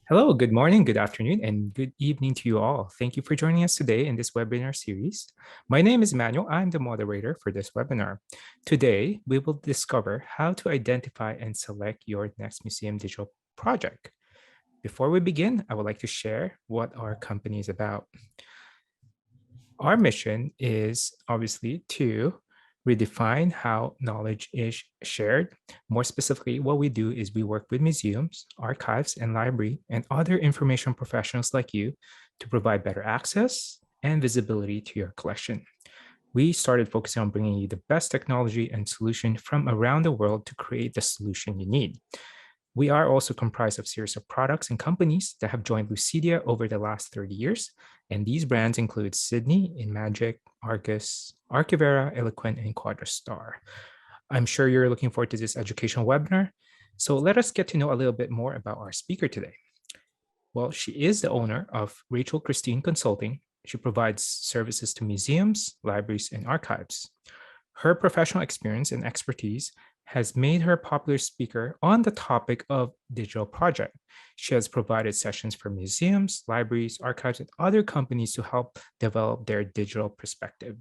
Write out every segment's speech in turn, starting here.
Hello, good morning, good afternoon, and good evening to you all. Thank you for joining us today in this webinar series. My name is Emmanuel. I'm the moderator for this webinar. Today, we will discover how to identify and select your next museum digital project. Before we begin, I would like to share what our company is about. Our mission is obviously to redefine how knowledge is shared. More specifically, what we do is we work with museums, archives, and library and other information professionals like you to provide better access and visibility to your collection. We started focusing on bringing you the best technology and solution from around the world to create the solution you need. We are also comprised of a series of products and companies that have joined Lucidea over the last 30 years. And these brands include Sydney, InMagic, Argus, Archivera, Eloquent, and Quadrastar. I'm sure you're looking forward to this educational webinar. So let us get to know a little bit more about our speaker today. Well, she is the owner of Rachael Cristine Consulting. She provides services to museums, libraries, and archives. Her professional experience and expertise has made her a popular speaker on the topic of digital project. She has provided sessions for museums, libraries, archives, and other companies to help develop their digital perspective.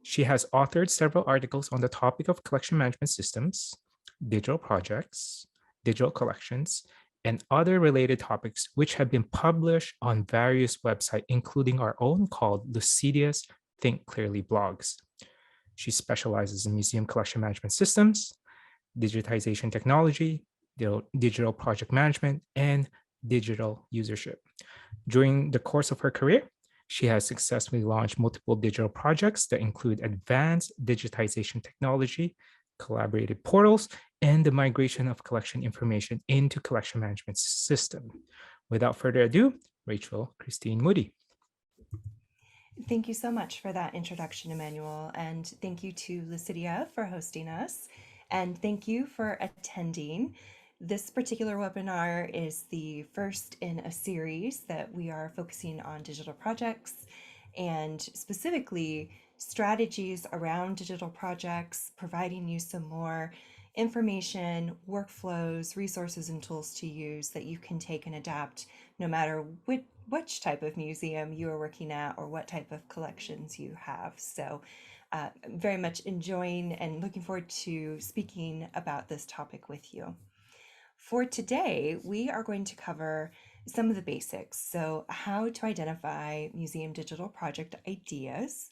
She has authored several articles on the topic of collection management systems, digital projects, digital collections, and other related topics, which have been published on various websites, including our own called Lucidea's Think Clearly blogs. She specializes in museum collection management systems, digitization technology, digital project management, and digital usership. During the course of her career, she has successfully launched multiple digital projects that include advanced digitization technology, collaborated portals, and the migration of collection information into collection management system. Without further ado, Rachael Cristine Woody. Thank you so much for that introduction, Emmanuel, and thank you to Lucidea for hosting us, and thank you for attending. This particular webinar is the first in a series that we are focusing on digital projects and specifically strategies around digital projects, providing you some more information, workflows, resources, and tools to use that you can take and adapt no matter which type of museum you are working at or what type of collections you have. So very much enjoying and looking forward to speaking about this topic with you. For today, we are going to cover some of the basics. So how to identify museum digital project ideas.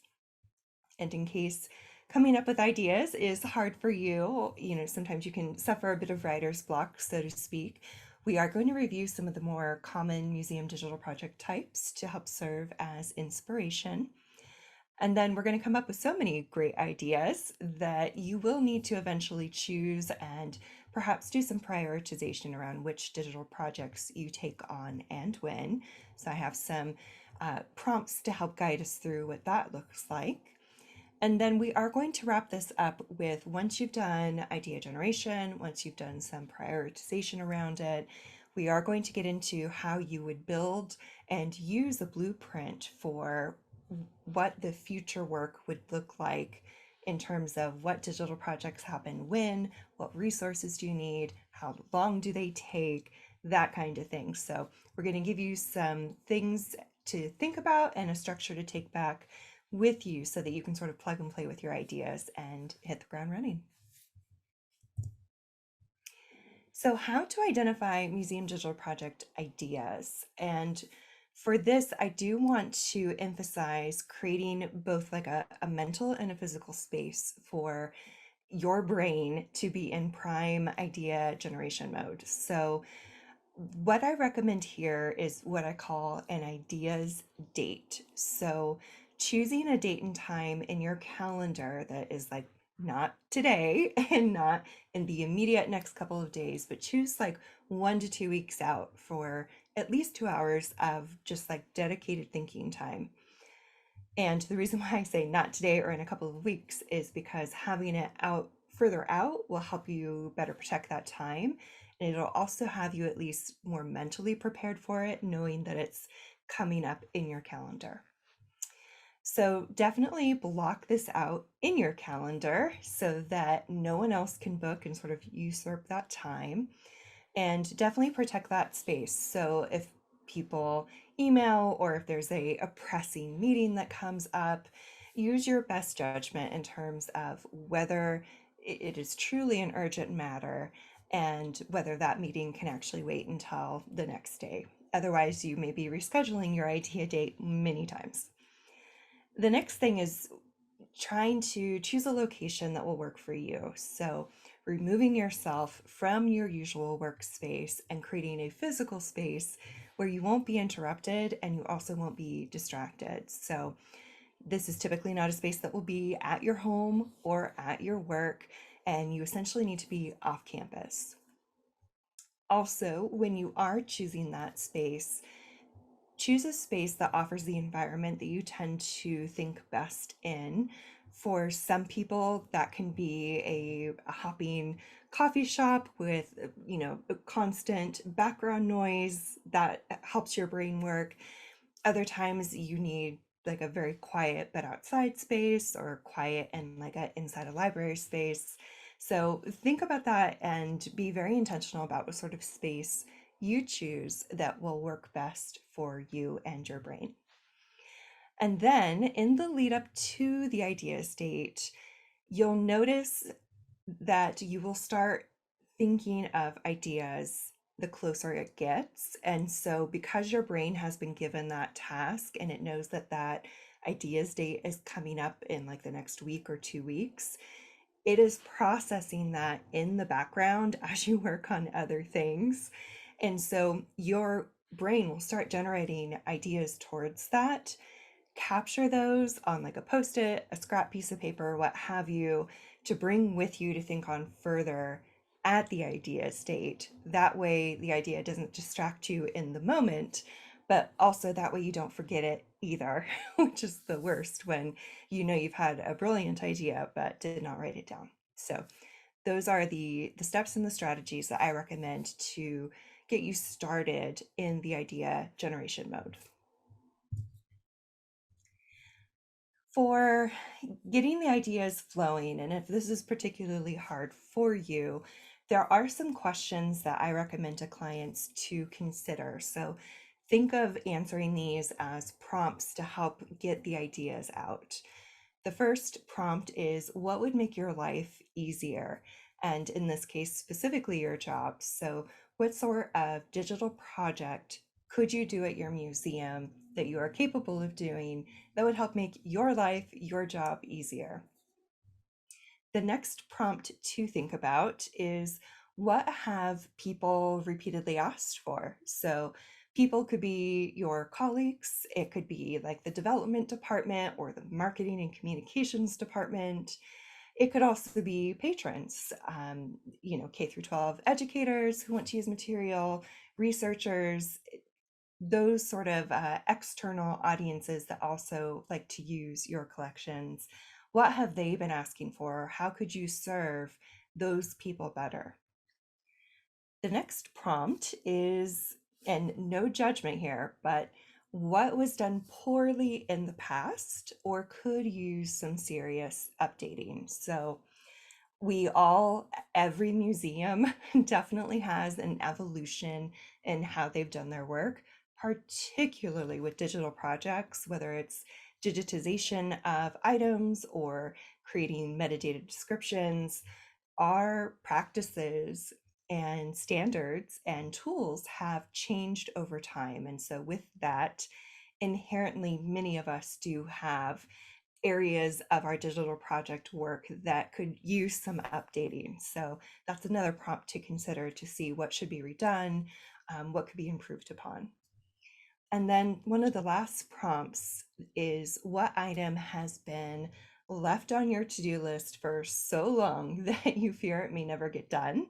And in case coming up with ideas is hard for you, sometimes you can suffer a bit of writer's block, so to speak. We are going to review some of the more common museum digital project types to help serve as inspiration. And then we're going to come up with so many great ideas that you will need to eventually choose and perhaps do some prioritization around which digital projects you take on and when. So I have some prompts to help guide us through what that looks like. And then we are going to wrap this up with once you've done idea generation, once you've done some prioritization around it, we are going to get into how you would build and use a blueprint for what the future work would look like in terms of what digital projects happen when, what resources do you need, how long do they take, that kind of thing. So we're going to give you some things to think about and a structure to take back with you so that you can sort of plug and play with your ideas and hit the ground running. So how to identify museum digital project ideas. And for this, I do want to emphasize creating both like a mental and a physical space for your brain to be in prime idea generation mode. So what I recommend here is what I call an ideas date. So choosing a date and time in your calendar that is like not today and not in the immediate next couple of days, but choose like 1 to 2 weeks out for at least 2 hours of just like dedicated thinking time. And the reason why I say not today or in a couple of weeks is because having it out further out will help you better protect that time. And it'll also have you at least more mentally prepared for it, knowing that it's coming up in your calendar. So definitely block this out in your calendar so that no one else can book and sort of usurp that time. and definitely protect that space. So if people email or if there's a pressing meeting that comes up, use your best judgment in terms of whether it is truly an urgent matter and whether that meeting can actually wait until the next day. Otherwise, you may be rescheduling your idea date many times. The next thing is trying to choose a location that will work for you. So, removing yourself from your usual workspace and creating a physical space where you won't be interrupted and you also won't be distracted. So, this is typically not a space that will be at your home or at your work, and you essentially need to be off campus. Also, when you are choosing that space, choose a space that offers the environment that you tend to think best in. For some people, that can be a hopping coffee shop with, a constant background noise that helps your brain work. Other times you need like a very quiet but outside space, or quiet and like a inside a library space. So think about that and be very intentional about what sort of space you choose that will work best for you and your brain. And then in the lead up to the idea state, you'll notice that you will start thinking of ideas the closer it gets. And so, because your brain has been given that task and it knows that that ideas date is coming up in like the next week or 2 weeks, it is processing that in the background as you work on other things. And so, your brain will start generating ideas towards that. Capture those on like a post-it, a scrap piece of paper, what have you, to bring with you to think on further at the idea state. That way the idea doesn't distract you in the moment, but also that way you don't forget it either, which is the worst when you know you've had a brilliant idea but did not write it down. So those are the steps and the strategies that I recommend to get you started in the idea generation mode. For getting the ideas flowing, and if this is particularly hard for you, there are some questions that I recommend to clients to consider. So think of answering these as prompts to help get the ideas out. The first prompt is, what would make your life easier? And in this case, specifically your job. So, what sort of digital project could you do at your museum that you are capable of doing that would help make your life, your job easier? The next prompt to think about is, what have people repeatedly asked for? So, people could be your colleagues, it could be like the development department or the marketing and communications department. It could also be patrons, K through 12 educators who want to use material, researchers, those sort of external audiences that also like to use your collections. What have they been asking for? How could you serve those people better? The next prompt is, and no judgment here, but what was done poorly in the past or could use some serious updating? So we all, every museum definitely has an evolution in how they've done their work, particularly with digital projects, whether it's digitization of items or creating metadata descriptions. Our practices and standards and tools have changed over time. And so, with that, inherently, many of us do have areas of our digital project work that could use some updating. So that's another prompt to consider to see what should be redone, what could be improved upon. And then one of the last prompts is, what item has been left on your to do list for so long that you fear it may never get done?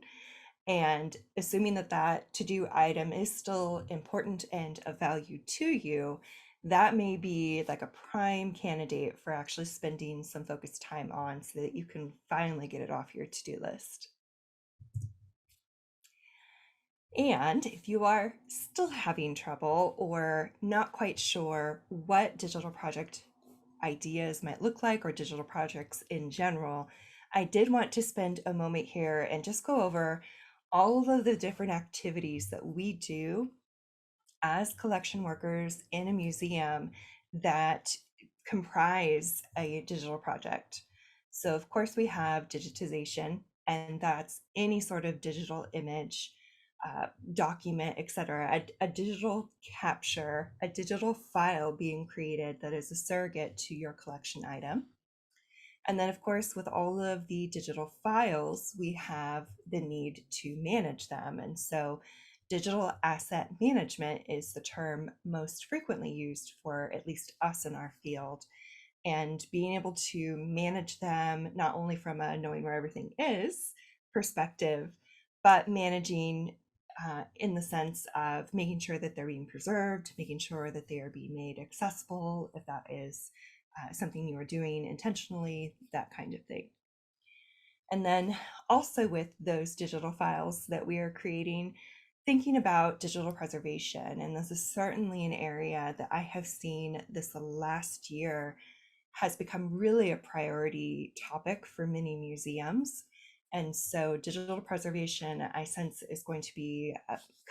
And assuming that that to do item is still important and of value to you, that may be like a prime candidate for actually spending some focused time on so that you can finally get it off your to do list. And if you are still having trouble or not quite sure what digital project ideas might look like, or digital projects in general, I did want to spend a moment here and just go over all of the different activities that we do as collection workers in a museum that comprise a digital project. So, of course, we have digitization, and that's any sort of digital image, document, etc., a digital capture, a digital file being created that is a surrogate to your collection item. And then, of course, with all of the digital files, we have the need to manage them. And so, digital asset management is the term most frequently used for at least us in our field. And being able to manage them, not only from a knowing where everything is perspective, but managing in the sense of making sure that they're being preserved, making sure that they are being made accessible, if that is something you are doing intentionally, that kind of thing. And then also with those digital files that we are creating, thinking about digital preservation. And this is certainly an area that I have seen this last year has become really a priority topic for many museums. And so digital preservation, I sense, is going to be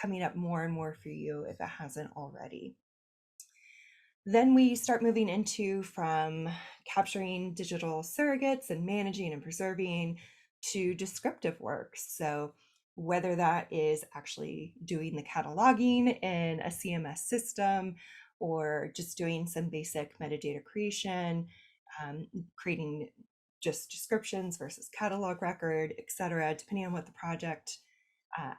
coming up more and more for you if it hasn't already. Then we start moving into from capturing digital surrogates and managing and preserving to descriptive work. So, whether that is actually doing the cataloging in a CMS system or just doing some basic metadata creation, creating just descriptions versus catalog record, et cetera, depending on what the project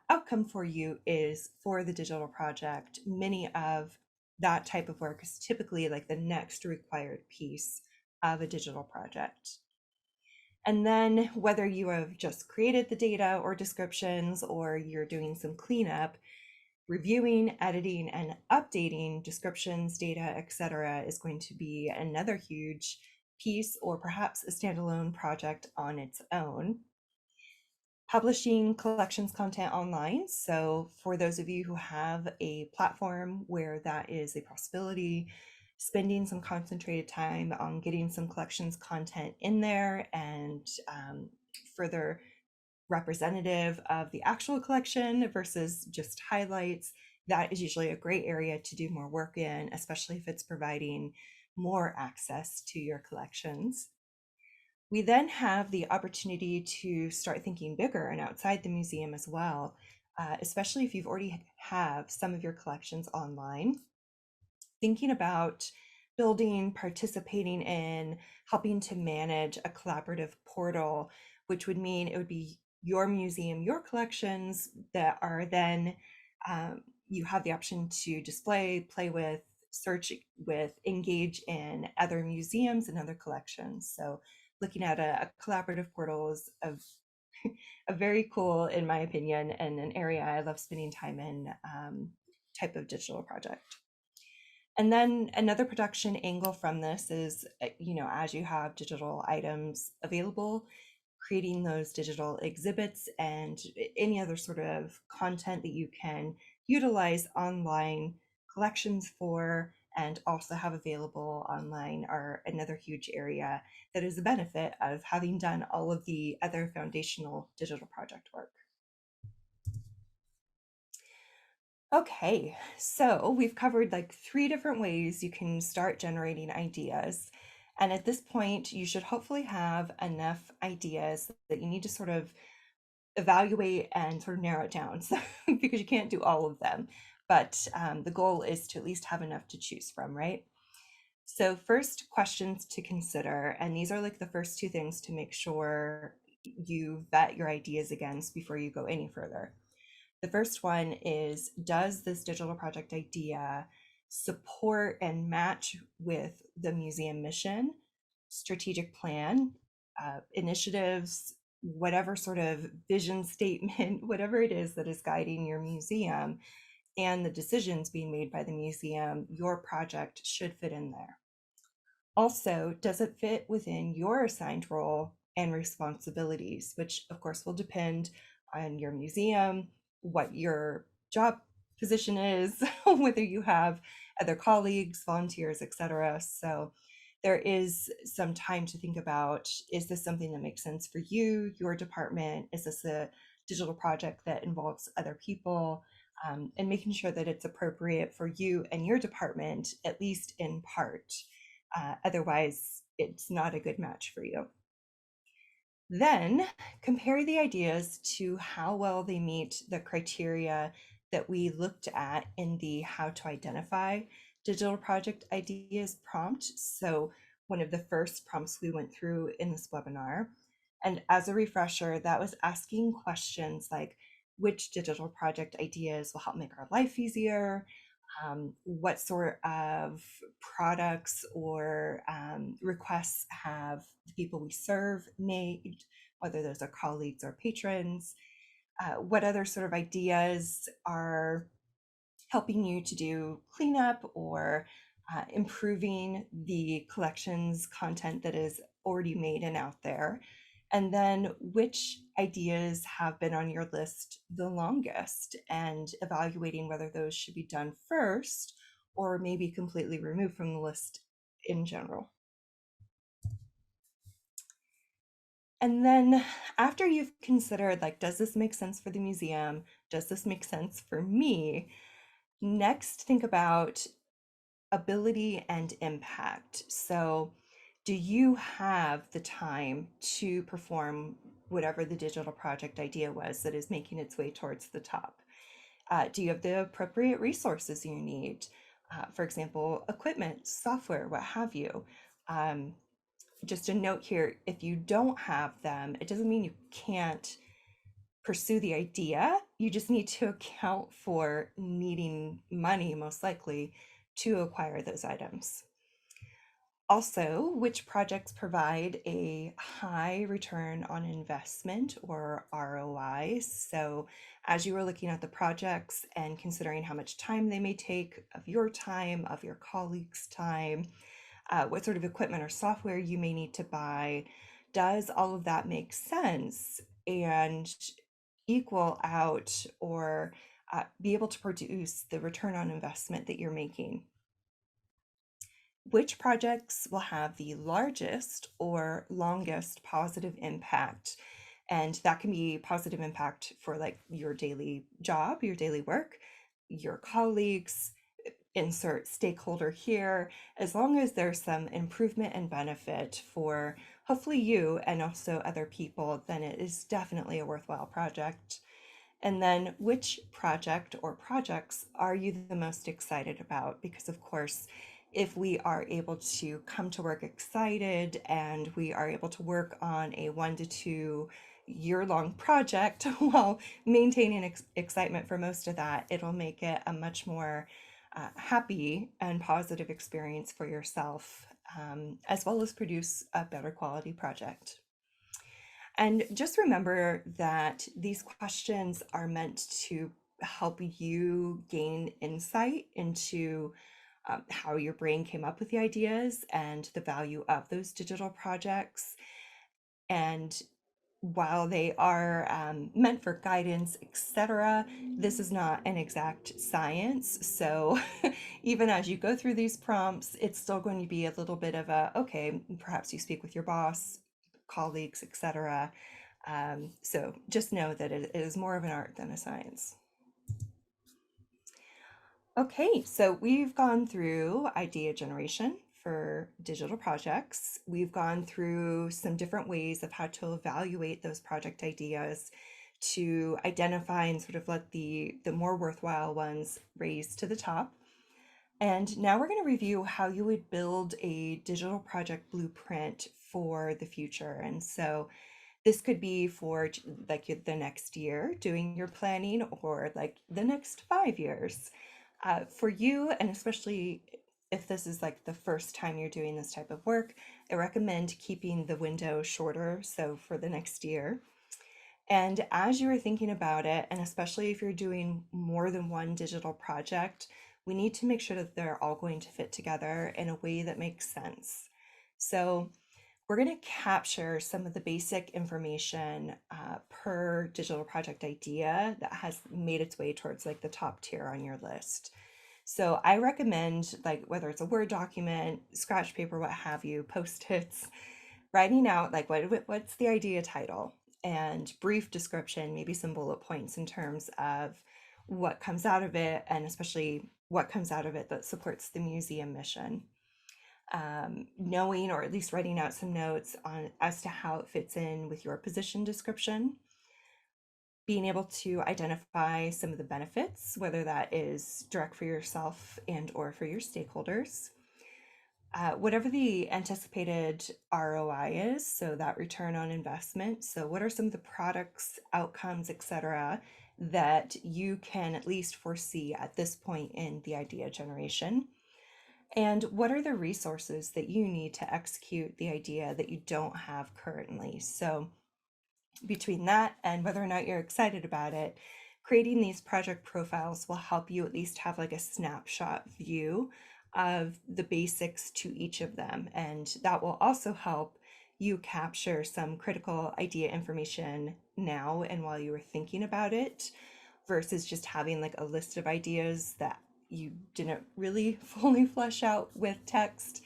outcome for you is for the digital project. Many of that type of work is typically like the next required piece of a digital project. And then whether you have just created the data or descriptions or you're doing some cleanup, reviewing, editing, and updating descriptions, data, etc., is going to be another huge piece or perhaps a standalone project on its own. Publishing collections content online. So, for those of you who have a platform where that is a possibility, spending some concentrated time on getting some collections content in there and further representative of the actual collection versus just highlights, that is usually a great area to do more work in, especially if it's providing more access to your collections. We then have the opportunity to start thinking bigger and outside the museum as well, especially if you've already have some of your collections online. Thinking about building, participating in, helping to manage a collaborative portal, which would mean it would be your museum, your collections that are then you have the option to display, play with, search with, engage in other museums and other collections. So looking at a collaborative portal is a very cool, in my opinion, and an area I love spending time in type of digital project. And then another production angle from this is, as you have digital items available, creating those digital exhibits and any other sort of content that you can utilize online collections for and also have available online are another huge area that is a benefit of having done all of the other foundational digital project work. Okay, so we've covered like 3 different ways you can start generating ideas. And at this point, you should hopefully have enough ideas that you need to sort of evaluate and sort of narrow it down. So, because you can't do all of them, but the goal is to at least have enough to choose from, right? So, first questions to consider, and these are like the first 2 things to make sure you vet your ideas against before you go any further. The first one is, does this digital project idea support and match with the museum mission, strategic plan, initiatives, whatever sort of vision statement, whatever it is that is guiding your museum and the decisions being made by the museum, your project should fit in there. Also, does it fit within your assigned role and responsibilities, which of course will depend on your museum, what your job position is, whether you have other colleagues, volunteers, etc. So there is some time to think about, is this something that makes sense for you, your department? Is this a digital project that involves other people, and making sure that it's appropriate for you and your department, at least in part. Otherwise, it's not a good match for you. Then compare the ideas to how well they meet the criteria that we looked at in the how to identify digital project ideas prompt. So, one of the first prompts we went through in this webinar. And as a refresher, that was asking questions like which digital project ideas will help make our life easier? What sort of products or requests have the people we serve made, whether those are colleagues or patrons? What other sort of ideas are helping you to do cleanup or improving the collections content that is already made and out there? And then which ideas have been on your list the longest, and evaluating whether those should be done first or maybe completely removed from the list in general. And then after you've considered, like, does this make sense for the museum? Does this make sense for me? Next, think about ability and impact. So, do you have the time to perform whatever the digital project idea was that is making its way towards the top? Do you have the appropriate resources you need? For example, equipment, software, what have you. Um, just a note here, if you don't have them, it doesn't mean you can't pursue the idea. You just need to account for needing money, most likely, to acquire those items. Also, which projects provide a high return on investment or ROI? So, as you are looking at the projects and considering how much time they may take of your time, of your colleagues' time, what sort of equipment or software you may need to buy, does all of that make sense and equal out or be able to produce the return on investment that you're making? Which projects will have the largest or longest positive impact? And that can be positive impact for like your daily job, your daily work, your colleagues, insert stakeholder here, as long as there's some improvement and benefit for hopefully you and also other people, then it is definitely a worthwhile project. And then which project or projects are you the most excited about? Because, of course, if we are able to come to work excited and we are able to work on a 1 to 2 year long project while maintaining excitement for most of that, it'll make it a much more happy and positive experience for yourself, as well as produce a better quality project. And just remember that these questions are meant to help you gain insight into how your brain came up with the ideas and the value of those digital projects. And while they are meant for guidance, etc., this is not an exact science. So even as you go through these prompts, it's still going to be a little bit of a, okay, perhaps you speak with your boss, colleagues, etc. So just know that it is more of an art than a science. Okay, so we've gone through idea generation for digital projects. We've gone through some different ways of how to evaluate those project ideas to identify and sort of let the more worthwhile ones raise to the top. And now we're going to review how you would build a digital project blueprint for the future. And so this could be for like the next year doing your planning, or like the next 5 years. For you, and especially if this is like the first time you're doing this type of work, I recommend keeping the window shorter, so for the next year. And as you are thinking about it, and especially if you're doing more than one digital project, we need to make sure that they're all going to fit together in a way that makes sense. So we're going to capture some of the basic information per digital project idea that has made its way towards like the top tier on your list. So I recommend, like, whether it's a Word document, scratch paper, what have you, Post-its, writing out like what's the idea title? and brief description, maybe some bullet points in terms of what comes out of it, and especially what comes out of it that supports the museum mission. Knowing, or at least writing out some notes on as to how it fits in with your position description, being able to identify some of the benefits, whether that is direct for yourself and or for your stakeholders. Whatever the anticipated ROI is, so that return on investment. So what are some of the products, outcomes, etc., that you can at least foresee at this point in the idea generation? And what are the resources that you need to execute the idea that you don't have currently? So between that and whether or not you're excited about it, creating these project profiles will help you at least have like a snapshot view of the basics to each of them. And that will also help you capture some critical idea information now and while you were thinking about it, versus just having like a list of ideas that you didn't really fully flesh out with text.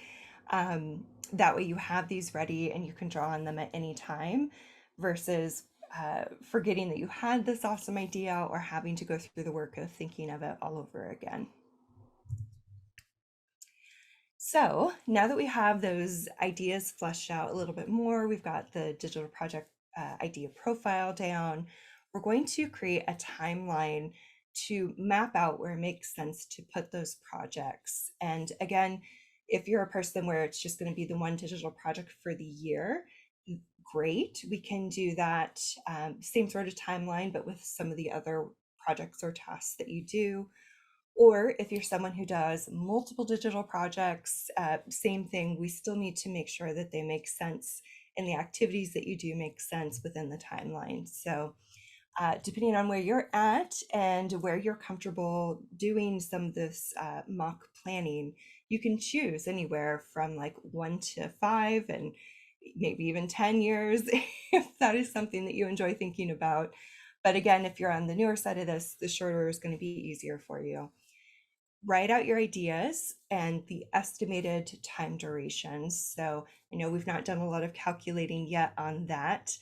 That way you have these ready and you can draw on them at any time, versus forgetting that you had this awesome idea or having to go through the work of thinking of it all over again. So now that we have those ideas fleshed out a little bit more, we've got the digital project idea profile down, we're going to create a timeline to map out where it makes sense to put those projects. And again, if you're a person where it's just going to be the one digital project for the year, great. We can do that same sort of timeline, but with some of the other projects or tasks that you do. Or if you're someone who does multiple digital projects, same thing, we still need to make sure that they make sense and the activities that you do make sense within the timeline. So depending on where you're at and where you're comfortable doing some of this mock planning, you can choose anywhere from like 1 to 5 and maybe even 10 years if that is something that you enjoy thinking about. But again, if you're on the newer side of this, the shorter is going to be easier for you. Write out your ideas and the estimated time durations. So I know we've not done a lot of calculating yet on that.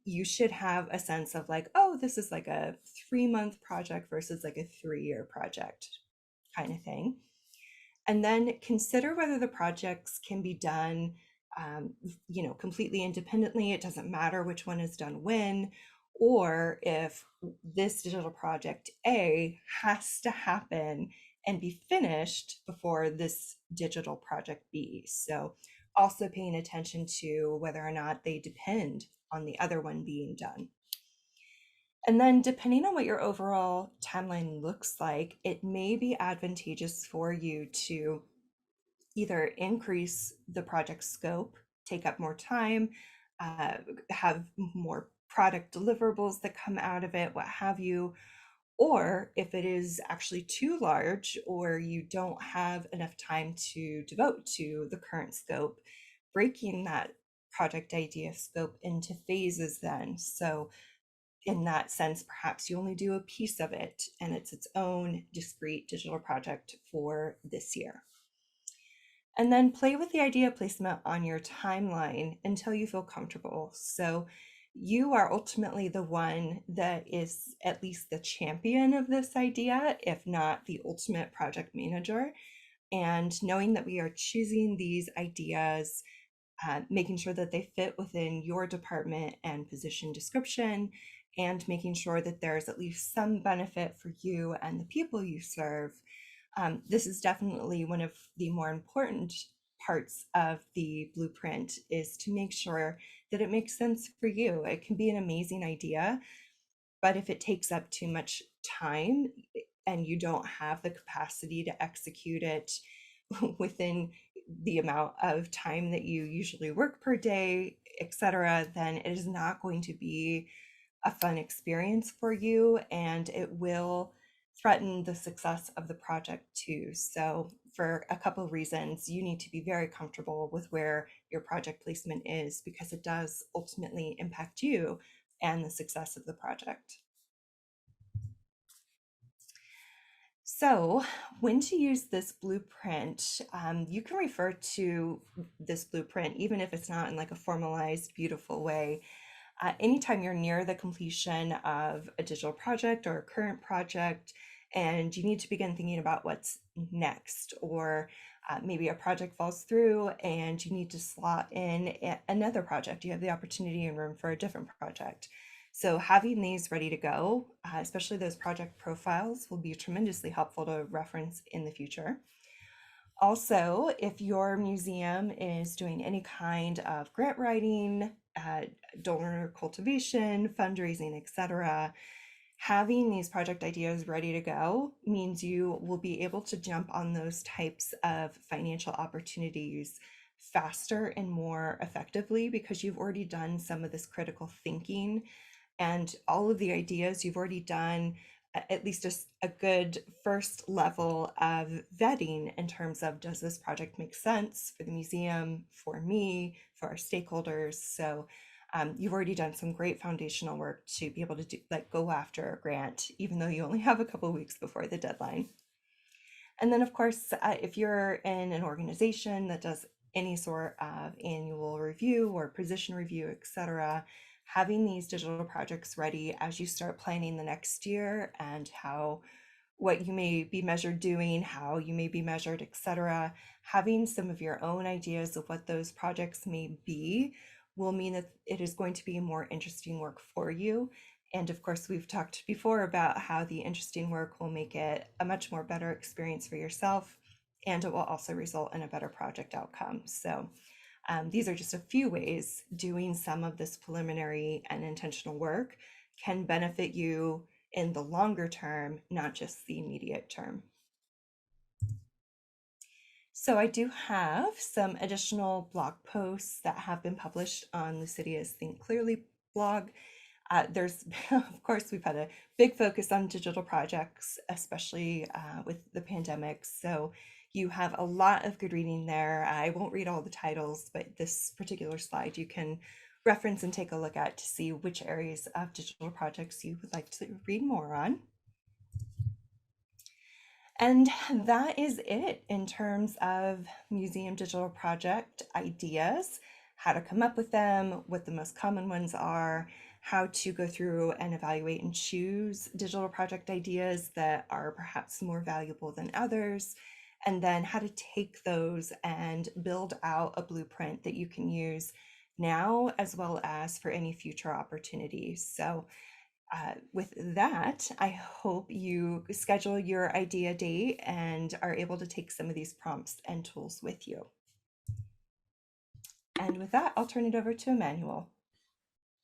You should have a sense of like, oh, this is like a 3-month project versus like a 3-year project kind of thing. And then consider whether the projects can be done, completely independently. It doesn't matter which one is done when, or if this digital project A has to happen and be finished before this digital project B. So also paying attention to whether or not they depend on the other one being done. And then depending on what your overall timeline looks like, it may be advantageous for you to either increase the project scope, take up more time, have more product deliverables that come out of it, what have you. Or if it is actually too large or you don't have enough time to devote to the current scope, breaking that project idea scope into phases then. So in that sense, perhaps you only do a piece of it and it's its own discrete digital project for this year. And then play with the idea placement on your timeline until you feel comfortable. So you are ultimately the one that is at least the champion of this idea, if not the ultimate project manager. And knowing that we are choosing these ideas, making sure that they fit within your department and position description, and making sure that there's at least some benefit for you and the people you serve. This is definitely one of the more important parts of the blueprint, is to make sure that it makes sense for you. It can be an amazing idea, but if it takes up too much time and you don't have the capacity to execute it within the amount of time that you usually work per day, etc., then it is not going to be a fun experience for you, and it will threaten the success of the project too. So for a couple of reasons, you need to be very comfortable with where your project placement is, because it does ultimately impact you and the success of the project. So when to use this blueprint, you can refer to this blueprint, even if it's not in like a formalized, beautiful way, Anytime you're near the completion of a digital project or a current project, and you need to begin thinking about what's next, or maybe a project falls through and you need to slot in another project, you have the opportunity and room for a different project. So having these ready to go, especially those project profiles, will be tremendously helpful to reference in the future. Also, if your museum is doing any kind of grant writing, donor cultivation, fundraising, etc., having these project ideas ready to go means you will be able to jump on those types of financial opportunities faster and more effectively because you've already done some of this critical thinking and all of the ideas you've already done at least a good first level of vetting in terms of, does this project make sense for the museum, for me, for our stakeholders? So you've already done some great foundational work to be able to go after a grant, even though you only have a couple of weeks before the deadline. And then, of course, if you're in an organization that does any sort of annual review or position review, etc., having these digital projects ready as you start planning the next year and what you may be measured doing, how you may be measured, etc., having some of your own ideas of what those projects may be will mean that it is going to be more interesting work for you. And of course, we've talked before about how the interesting work will make it a much more better experience for yourself, and it will also result in a better project outcome. So these are just a few ways doing some of this preliminary and intentional work can benefit you in the longer term, not just the immediate term. So I do have some additional blog posts that have been published on Lucidea's Think Clearly blog. There's, of course, we've had a big focus on digital projects, especially with the pandemic. So you have a lot of good reading there. I won't read all the titles, but this particular slide you can reference and take a look at to see which areas of digital projects you would like to read more on. And that is it in terms of museum digital project ideas, how to come up with them, what the most common ones are, how to go through and evaluate and choose digital project ideas that are perhaps more valuable than others, and then how to take those and build out a blueprint that you can use now as well as for any future opportunities. So with that, I hope you schedule your idea date and are able to take some of these prompts and tools with you. And with that, I'll turn it over to Emmanuel.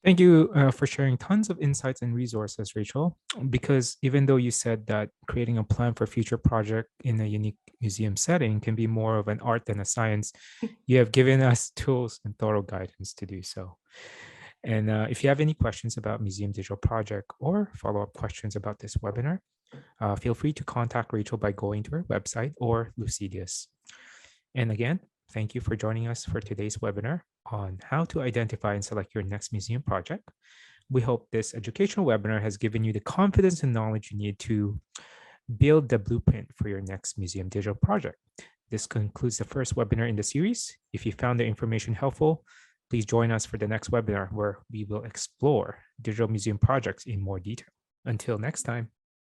Thank you for sharing tons of insights and resources, Rachel. Because even though you said that creating a plan for future project in a unique museum setting can be more of an art than a science, you have given us tools and thorough guidance to do so. And if you have any questions about Museum Digital Project or follow-up questions about this webinar, feel free to contact Rachel by going to her website or Lucidea's. And again, thank you for joining us for today's webinar on how to identify and select your next museum project. We hope this educational webinar has given you the confidence and knowledge you need to build the blueprint for your next museum digital project. This concludes the first webinar in the series. If you found the information helpful, please join us for the next webinar where we will explore digital museum projects in more detail. Until next time.